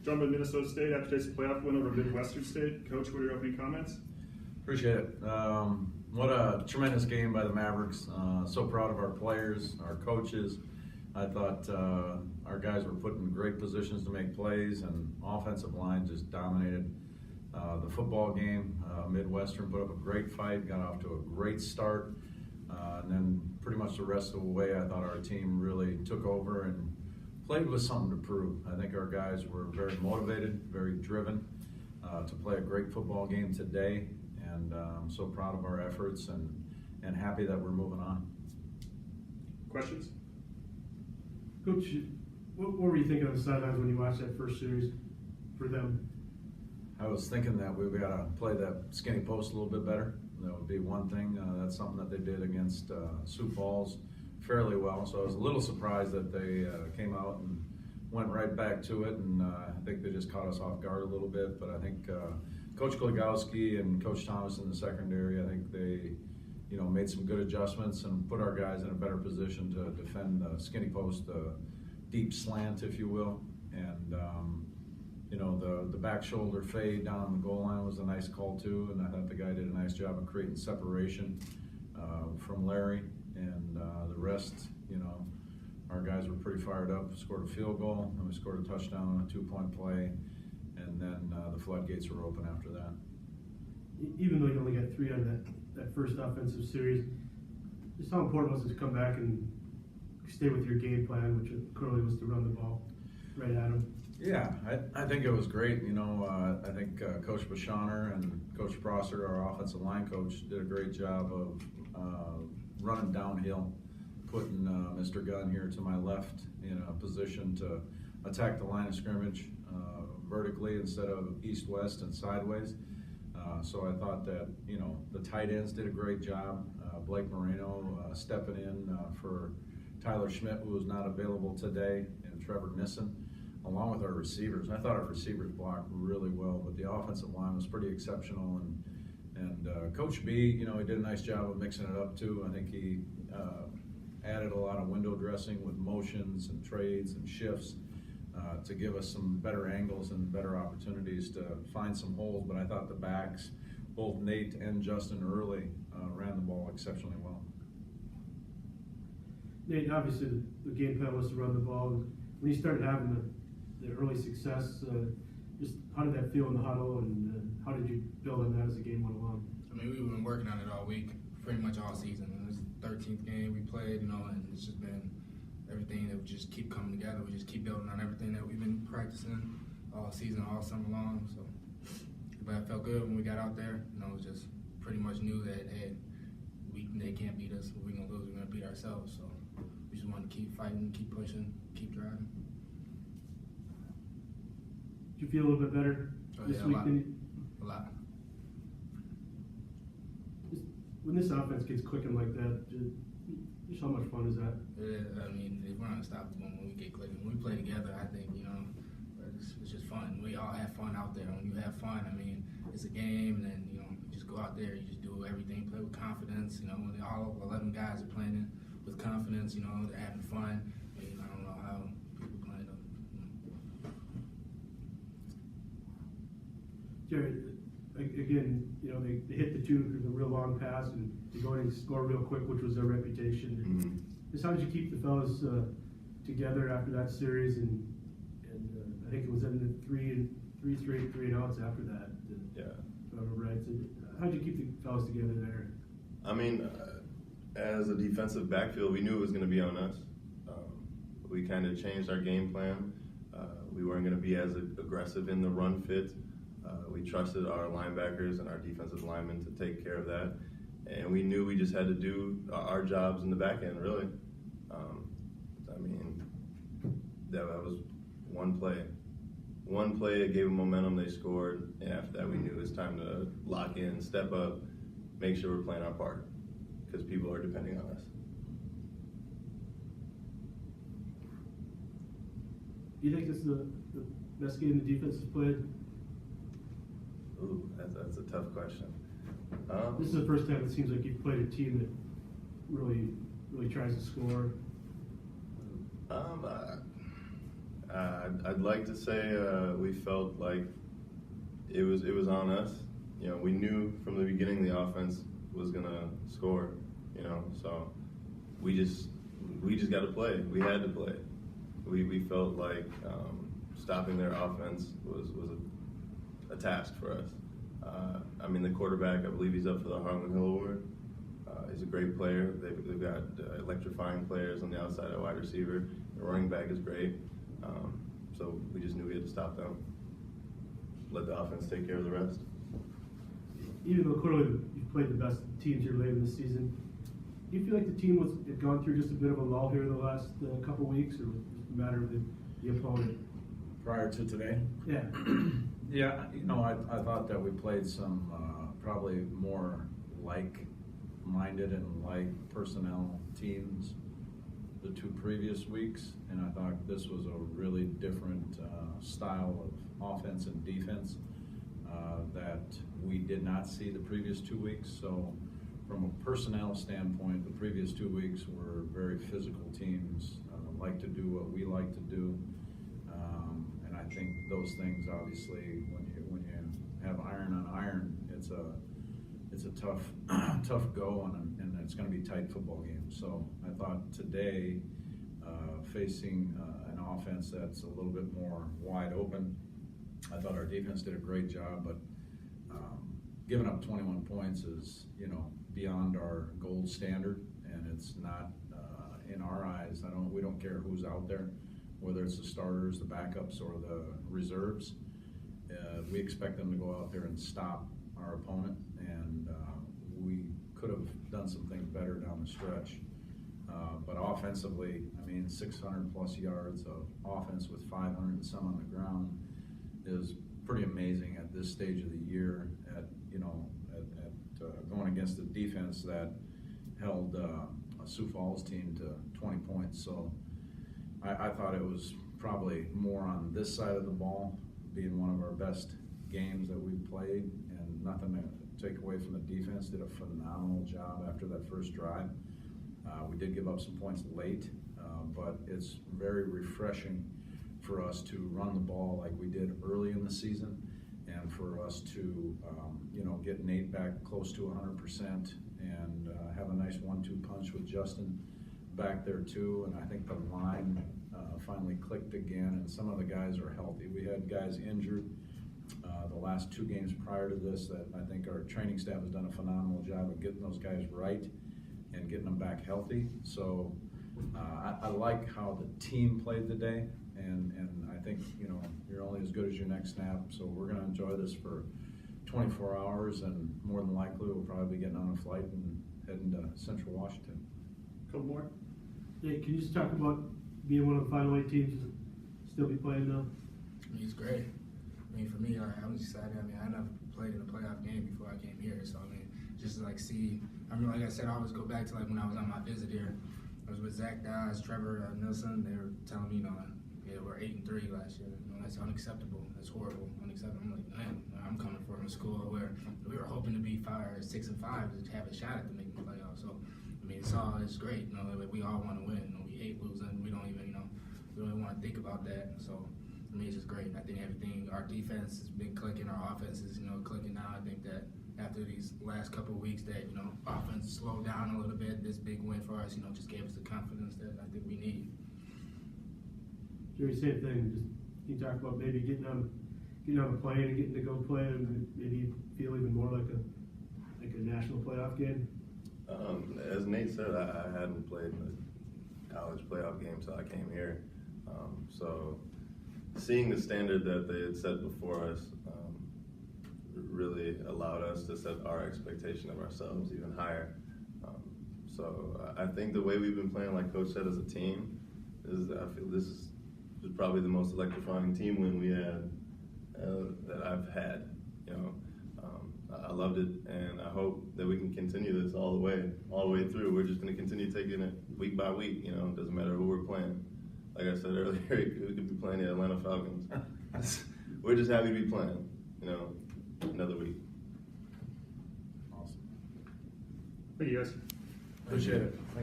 Jumping to Minnesota State after today's playoff win over Midwestern State. Coach, what are your opening comments? Appreciate it. What a tremendous game by the Mavericks. So proud of our players, our coaches. I thought our guys were put in great positions to make plays, and offensive line just dominated the football game. Midwestern put up a great fight, got off to a great start, and then pretty much the rest of the way I thought our team really took over and played with something to prove. I think our guys were very motivated, very driven to play a great football game today, and I'm so proud of our efforts and happy that we're moving on. Questions? Coach, what were you thinking on the sidelines when you watched that first series for them? I was thinking that we've got to play that skinny post a little bit better. That would be one thing. That's something that they did against Sioux Falls fairly well. So I was a little surprised that they came out and went right back to it. And I think they just caught us off guard a little bit. But I think Coach Gligowski and Coach Thomas in the secondary, I think they made some good adjustments and put our guys in a better position to defend the skinny post, the deep slant, if you will. And the back shoulder fade down on the goal line was a nice call too, and I thought the guy did a nice job of creating separation from Larry. And the rest, our guys were pretty fired up. Scored a field goal, and we scored a touchdown on a 2-point play, and then the floodgates were open after that. Even though you only got 3 out of that first offensive series, just how important was it to come back and stay with your game plan, which clearly was to run the ball right at him? Yeah, I think it was great. I think Coach Bashaner and Coach Prosser, our offensive line coach, did a great job of running downhill, putting Mr. Gunn here to my left in a position to attack the line of scrimmage vertically instead of east-west and sideways. So I thought that, the tight ends did a great job. Blake Moreno stepping in for Tyler Schmidt, who was not available today, and Trevor Nissen, along with our receivers. I thought our receivers blocked really well, but the offensive line was pretty exceptional. And Coach B, he did a nice job of mixing it up too. I think he added a lot of window dressing with motions and trades and shifts to give us some better angles and better opportunities to find some holes. But I thought the backs, both Nate and Justin Early, ran the ball exceptionally well. Nate, obviously the game plan was to run the ball. When you started having the early success, just how did that feel in the huddle, and how did you build on that as the game went along? I mean, we've been working on it all week, pretty much all season. And this is the 13th game we played, and it's just been everything that we just keep coming together. We just keep building on everything that we've been practicing all season, all summer long. So, but it felt good when we got out there. We just pretty much knew that, hey, they can't beat us. If we're gonna lose, we're gonna beat ourselves. So we just wanted to keep fighting, keep pushing, keep driving. Did you feel a little bit better this week? A lot. When this offense gets clicking like that, just how much fun is that? Yeah, I mean, we're unstoppable when we get clicking. When we play together, I think, it's just fun. We all have fun out there. When you have fun, I mean, it's a game, and then, you just go out there, you just do everything, play with confidence. When all 11 guys are playing with confidence, they're having fun. I mean, I don't know how people play them. Jared, again, they hit the real long pass and to go in and score real quick, which was their reputation. Mm-hmm. Just how did you keep the fellas together after that series? And I think it was in the three straight 3-and-outs after that. Yeah. If I remember right. So how did you keep the fellas together there? I mean, as a defensive backfield, we knew it was going to be on us. We kind of changed our game plan. We weren't going to be as aggressive in the run fit. We trusted our linebackers and our defensive linemen to take care of that. And we knew we just had to do our jobs in the back end, really. I mean, that was one play. One play, it gave them momentum, they scored, and after that we knew it was time to lock in, step up, make sure we're playing our part, because people are depending on us. Do you think this is the best game the defense has played? Ooh, that's a tough question. This is the first time it seems like you've played a team that really tries to score. I'd like to say we felt like it was on us. You know, we knew from the beginning the offense was gonna score. You know, so we just got to play. We had to play. We felt like stopping their offense was a task for us. I mean, the quarterback, I believe he's up for the Harlan Hill Award. He's a great player. They've got electrifying players on the outside at wide receiver. The running back is great. So we just knew we had to stop them. Let the offense take care of the rest. Even though clearly you've played the best teams here late in the season, do you feel like the team had gone through just a bit of a lull here the last couple weeks, or was it just a matter of the opponent? Prior to today? Yeah. Yeah, you know, I thought that we played some probably more like-minded and like personnel teams the 2 previous weeks, and I thought this was a really different style of offense and defense that we did not see the previous 2 weeks. So from a personnel standpoint, the previous 2 weeks were very physical teams, like to do what we like to do. And I think those things, obviously, when you have iron on iron, it's a tough go, and it's going to be a tight football game. So I thought today, facing an offense that's a little bit more wide open, I thought our defense did a great job, but giving up 21 points is, you know, beyond our gold standard, and it's not in our eyes. We don't care who's out there, whether it's the starters, the backups, or the reserves. We expect them to go out there and stop our opponent, and we could have done some things better down the stretch. But offensively, I mean, 600 plus yards of offense with 500 and some on the ground is pretty amazing at this stage of the year. At going against a defense that held a Sioux Falls team to 20 points. So I thought it was probably more on this side of the ball, being one of our best games that we've played, and nothing to take away from the defense. Did a phenomenal job after that first drive. We did give up some points late, but it's very refreshing for us to run the ball like we did early in the season, and for us to get Nate back close to 100% and have a nice 1-2 punch with Justin back there too. And I think the line finally clicked again, and some of the guys are healthy. We had guys injured the last 2 games prior to this that I think our training staff has done a phenomenal job of getting those guys right and getting them back healthy. So I like how the team played today, and I think, you know, you're only as good as your next snap. So we're going to enjoy this for 24 hours, and more than likely we'll probably be getting on a flight and heading to Central Washington. Couple more. Yeah, can you just talk about being one of the Final 8 teams to still be playing now? I mean, it's great. I mean, for me, I'm excited. I mean, I never played in a playoff game before I came here, so I mean, just to, like, see. I mean, like I said, I always go back to, like, when I was on my visit here. I was with Zach Dodge, Trevor Nilsson. They were telling me, you know, yeah, we're 8-3 last year. You know, that's unacceptable. That's horrible. Unacceptable. I'm like, man, I'm coming from a school where we were hoping to be 6-5 to have a shot at making the playoffs. So, I mean, it's great. You know, like, we all want to win. You know, we hate losing. We don't even want to think about that. So, I mean, it's just great. I think our defense has been clicking, our offense is, clicking now. I think that after these last couple of weeks that, offense slowed down a little bit, this big win for us, just gave us the confidence that I think we need. Jerry, same thing. Just can you talk about maybe getting on a plane and getting to go play, and maybe feel even more like a national playoff game? As Nate said, I hadn't played in a college playoff game until I came here. So seeing the standard that they had set before us really allowed us to set our expectation of ourselves even higher. So I think the way we've been playing, like Coach said, as a team, I feel this is probably the most electrifying team win we had that I've had. I loved it, and I hope that we can continue this all the way through. We're just going to continue taking it week by week. It doesn't matter who we're playing. Like I said earlier, we could be playing the Atlanta Falcons. We're just happy to be playing, another week. Awesome. Thank you, guys. Appreciate it. Thanks.